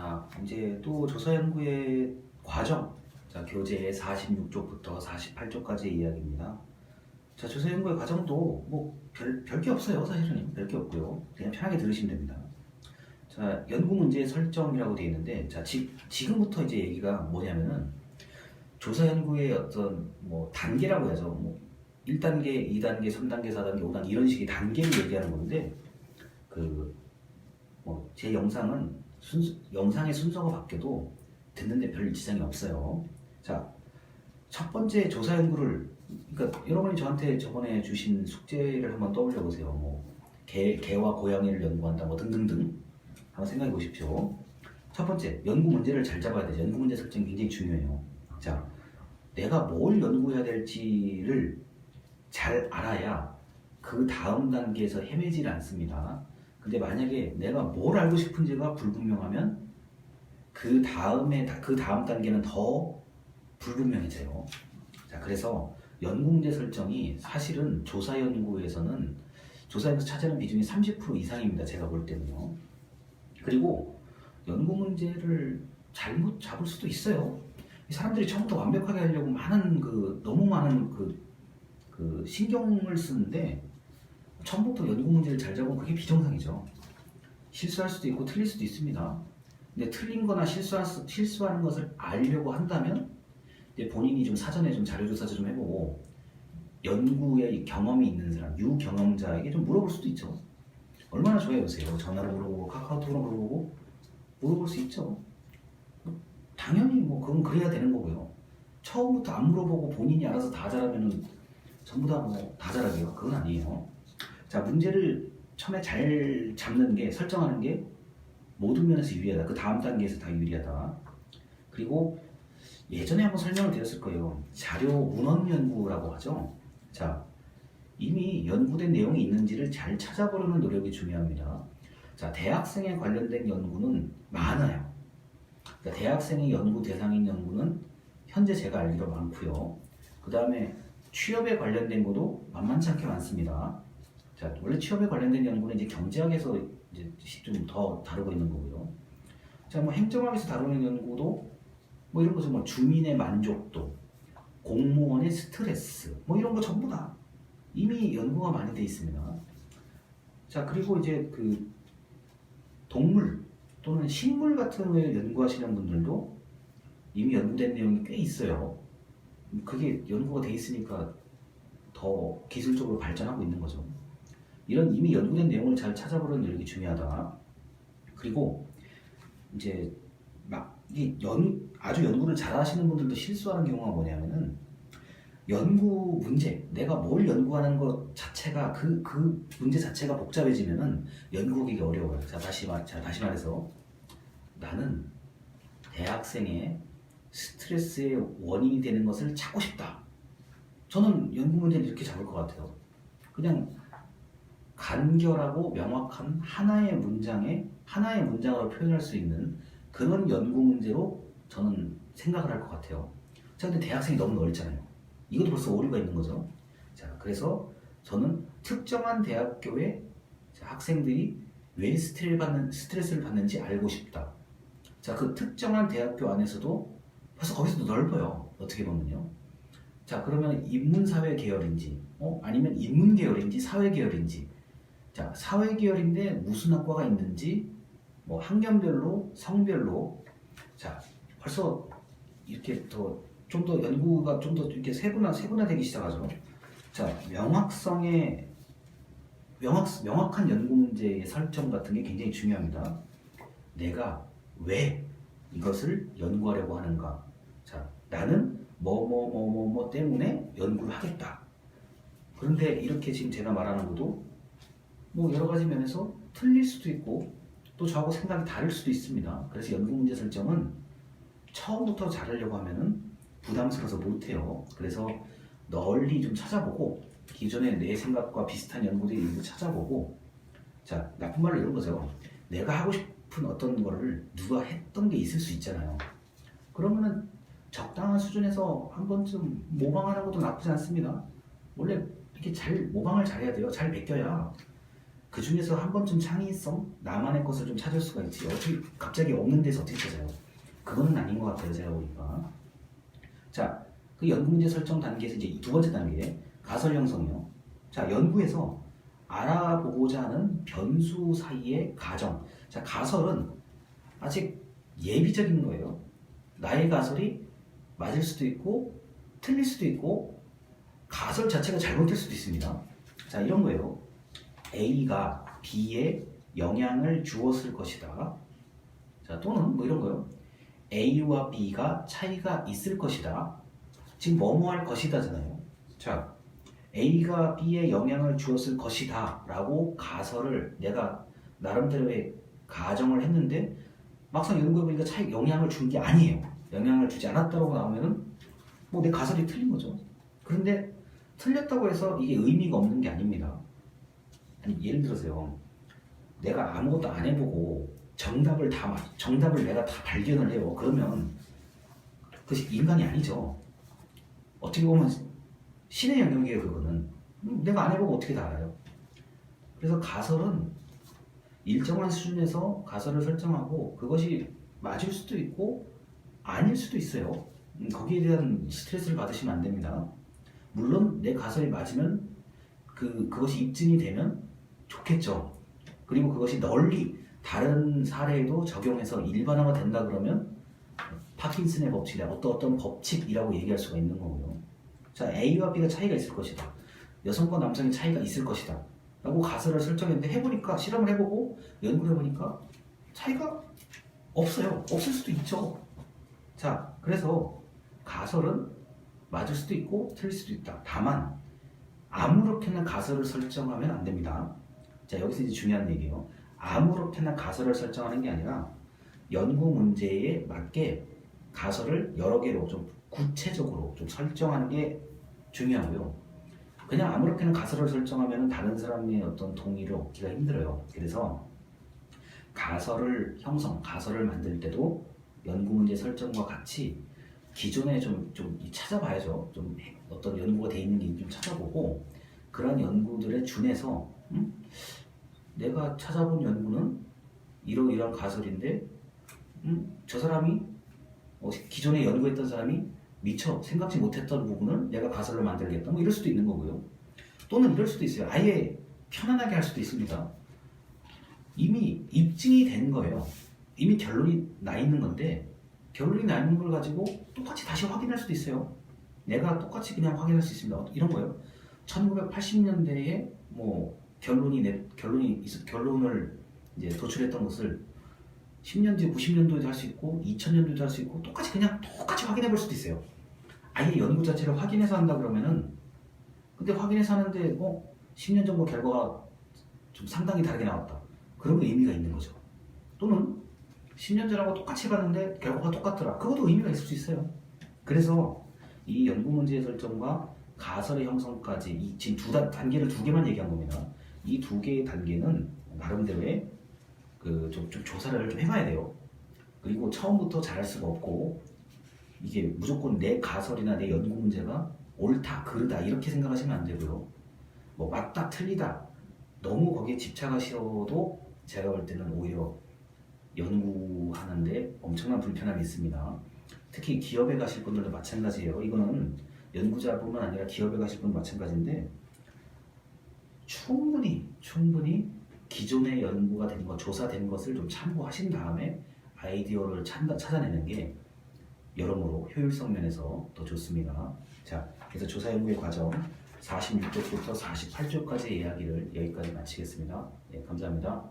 자, 이제 또 조사연구의 과정, 자, 교재 46쪽부터 48쪽까지의 이야기입니다. 자, 조사연구의 과정도 뭐 별게 없어요. 사실은 별게 없고요. 그냥 편하게 들으시면 됩니다. 자, 연구 문제 설정이라고 되어 있는데, 자, 지금부터 이제 얘기가 뭐냐면은 조사 연구의 어떤 뭐 단계라고 해야죠. 뭐 1단계, 2단계, 3단계, 4단계, 5단계 이런 식의 단계를 얘기하는 건데, 제 영상은 영상의 순서가 바뀌어도 듣는데 별 지장이 없어요. 자, 첫 번째 조사 연구를, 그러니까 여러분이 저한테 저번에 주신 숙제를 한번 떠올려 보세요. 뭐 개와 고양이를 연구한다, 뭐 등등등 한번 생각해 보십시오. 첫 번째, 연구 문제를 잘 잡아야 되죠. 연구 문제 설정이 굉장히 중요해요. 자, 내가 뭘 연구해야 될지를 잘 알아야 그 다음 단계에서 헤매질 않습니다. 근데 만약에 내가 뭘 알고 싶은지가 불분명하면 그 다음 단계는 더 불분명해져요. 자, 그래서 연구 문제 설정이 사실은 조사 연구에서 차지하는 비중이 30% 이상입니다. 제가 볼 때는요. 그리고 연구 문제를 잘못 잡을 수도 있어요. 사람들이 처음부터 완벽하게 하려고 너무 많은 신경을 쓰는데, 처음부터 연구 문제를 잘 잡으면 그게 비정상이죠. 실수할 수도 있고 틀릴 수도 있습니다. 근데 틀린 거나 실수하는 것을 알려고 한다면 본인이 좀 사전에 좀 자료조사 좀 해보고 연구에 경험이 있는 사람, 유경험자에게 좀 물어볼 수도 있죠. 얼마나 좋아요, 요새요. 전화로 물어보고 카카오톡으로 물어보고 물어볼 수 있죠. 당연히 뭐 그건 그래야 되는 거고요. 처음부터 안 물어보고 본인이 알아서 다 잘하면은 전부 다 뭐 다 잘하게요. 그건 아니에요. 자, 문제를 처음에 잘 잡는 게, 설정하는 게 모든 면에서 유리하다. 그 다음 단계에서 다 유리하다. 그리고 예전에 한번 설명을 드렸을 거예요. 자료 문헌 연구라고 하죠. 자, 이미 연구된 내용이 있는지를 잘 찾아보려는 노력이 중요합니다. 자, 대학생에 관련된 연구는 많아요. 그러니까 대학생이 연구 대상인 연구는 현재 제가 알기로 많고요. 그 다음에 취업에 관련된 것도 만만치 않게 많습니다. 자, 원래 취업에 관련된 연구는 이제 경제학에서 이제 좀 더 다루고 있는 거고요. 자, 뭐 행정학에서 다루는 연구도 뭐 이런 거죠. 뭐 주민의 만족도, 공무원의 스트레스, 뭐 이런 거 전부 다 이미 연구가 많이 돼 있습니다. 자, 그리고 이제 동물 또는 식물 같은 걸 연구하시는 분들도 이미 연구된 내용이 꽤 있어요. 그게 연구가 돼 있으니까 더 기술적으로 발전하고 있는 거죠. 이런 이미 연구된 내용을 잘 찾아보는 노력이 중요하다. 그리고 이제 아주 연구를 잘 하시는 분들도 실수하는 경우가 뭐냐면은, 연구 문제, 내가 뭘 연구하는 것 자체가 그 문제 자체가 복잡해지면은 연구하기가 어려워요. 자, 다시 말해서 나는 대학생의 스트레스의 원인이 되는 것을 찾고 싶다. 저는 연구 문제를 이렇게 잡을 것 같아요. 그냥 간결하고 명확한 하나의 문장으로 표현할 수 있는 그런 연구 문제로 저는 생각을 할 것 같아요. 자, 근데 대학생이 너무 넓잖아요. 이것도 벌써 오류가 있는 거죠. 자, 그래서 저는 특정한 대학교의 학생들이 왜 스트레스를 받는지 알고 싶다. 자, 그 특정한 대학교 안에서도 벌써 거기서도 넓어요. 어떻게 보면요. 자, 그러면 인문사회 계열인지, 아니면 인문 계열인지, 사회 계열인지. 자, 사회 계열인데 무슨 학과가 있는지, 뭐 학년별로, 성별로. 자, 벌써 이렇게 좀 더 연구가 좀 더 이렇게 세분화되기 시작하죠. 자, 명확한 연구 문제의 설정 같은 게 굉장히 중요합니다. 내가 왜 이것을 연구하려고 하는가? 자, 나는 뭐 때문에 연구를 하겠다. 그런데 이렇게 지금 제가 말하는 것도 뭐 여러 가지 면에서 틀릴 수도 있고 또 저하고 생각이 다를 수도 있습니다. 그래서 연구 문제 설정은 처음부터 잘하려고 하면은 부담스러워서 못해요. 그래서 널리 좀 찾아보고, 기존에 내 생각과 비슷한 연구들을 찾아보고, 자, 나쁜 말로 이런 거죠. 내가 하고 싶은 어떤 거를 누가 했던 게 있을 수 있잖아요. 그러면은 적당한 수준에서 한 번쯤 모방하는 것도 나쁘지 않습니다. 원래 이렇게 모방을 잘해야 돼요. 잘 베껴야 그 중에서 한 번쯤 창의성, 나만의 것을 좀 찾을 수가 있지. 어떻게 갑자기 없는 데서 어떻게 찾아요? 그거는 아닌 것 같아요, 제가 보니까. 자, 그 연구 문제 설정 단계에서 이제 두 번째 단계, 가설 형성이요. 자, 연구에서 알아보고자 하는 변수 사이의 가정. 자, 가설은 아직 예비적인 거예요. 나의 가설이 맞을 수도 있고, 틀릴 수도 있고, 가설 자체가 잘못될 수도 있습니다. 자, 이런 거예요. A가 B에 영향을 주었을 것이다. 자, 또는 뭐 이런 거요. A와 B가 차이가 있을 것이다. 지금 뭐뭐 할 것이다잖아요. 자, A가 B에 영향을 주었을 것이다 라고 가설을 내가 나름대로의 가정을 했는데 막상 연구해보니까 영향을 준 게 아니에요. 영향을 주지 않았다고 나오면은 뭐 내 가설이 틀린 거죠. 그런데 틀렸다고 해서 이게 의미가 없는 게 아닙니다. 아니, 예를 들어서요. 내가 아무것도 안 해보고 정답을 내가 다 발견을 해요. 그러면 그것이 인간이 아니죠. 어떻게 보면 신의 영역이에요. 그거는 내가 안 해보고 어떻게 다 알아요. 그래서 가설은 일정한 수준에서 가설을 설정하고 그것이 맞을 수도 있고 아닐 수도 있어요. 거기에 대한 스트레스를 받으시면 안 됩니다. 물론 내 가설이 맞으면 그것이 입증이 되면 좋겠죠. 그리고 그것이 널리 다른 사례에도 적용해서 일반화가 된다 그러면 파킨슨의 법칙이나 어떤 법칙이라고 얘기할 수가 있는 거고요. 자, A와 B가 차이가 있을 것이다. 여성과 남성의 차이가 있을 것이다. 라고 가설을 설정했는데 해보니까 실험을 해보고 연구를 해보니까 차이가 없어요. 없을 수도 있죠. 자, 그래서 가설은 맞을 수도 있고 틀릴 수도 있다. 다만 아무렇게나 가설을 설정하면 안 됩니다. 자, 여기서 이제 중요한 얘기예요. 아무렇게나 가설을 설정하는 게 아니라 연구 문제에 맞게 가설을 여러 개로 좀 구체적으로 좀 설정하는 게 중요하고요. 그냥 아무렇게나 가설을 설정하면 다른 사람의 어떤 동의를 얻기가 힘들어요. 그래서 가설을 만들 때도 연구 문제 설정과 같이 기존에 좀 찾아봐야죠. 좀 어떤 연구가 돼 있는 게 좀 찾아보고 그런 연구들에 준해서 내가 찾아본 연구는 이러이러한 가설인데 저 사람이 기존에 연구했던 사람이 미처 생각지 못했던 부분을 내가 가설로 만들겠다 뭐 이럴 수도 있는 거고요. 또는 이럴 수도 있어요. 아예 편안하게 할 수도 있습니다. 이미 입증이 된 거예요. 이미 결론이 나 있는 건데 결론이 나 있는 걸 가지고 똑같이 다시 확인할 수도 있어요. 내가 똑같이 그냥 확인할 수 있습니다. 이런 거예요. 1980년대에 뭐 결론을 이제 도출했던 것을 10년 뒤 90년도에도 할 수 있고 2000년도에도 할 수 있고 똑같이 확인해 볼 수도 있어요. 아예 연구 자체를 확인해서 한다 그러면은 근데 확인해서 하는데 10년 전과 결과가 좀 상당히 다르게 나왔다. 그러면 의미가 있는 거죠. 또는 10년 전하고 똑같이 해봤는데 결과가 똑같더라. 그것도 의미가 있을 수 있어요. 그래서 이 연구 문제의 설정과 가설의 형성까지 지금 단계를 두 개만 얘기한 겁니다. 이 두 개의 단계는 나름대로의 좀 조사를 좀 해봐야 돼요. 그리고 처음부터 잘할 수가 없고 이게 무조건 내 가설이나 내 연구 문제가 옳다, 그르다 이렇게 생각하시면 안 되고요. 뭐 맞다, 틀리다 너무 거기에 집착하셔도 제가 볼 때는 오히려 연구하는데 엄청난 불편함이 있습니다. 특히 기업에 가실 분들도 마찬가지예요. 이거는 연구자뿐만 아니라 기업에 가실 분도 마찬가지인데 충분히 기존의 연구가 된 것, 조사된 것을 좀 참고하신 다음에 아이디어를 찾아내는 게 여러모로 효율성 면에서 더 좋습니다. 자, 그래서 조사 연구의 과정 46쪽부터 48쪽까지의 이야기를 여기까지 마치겠습니다. 네, 감사합니다.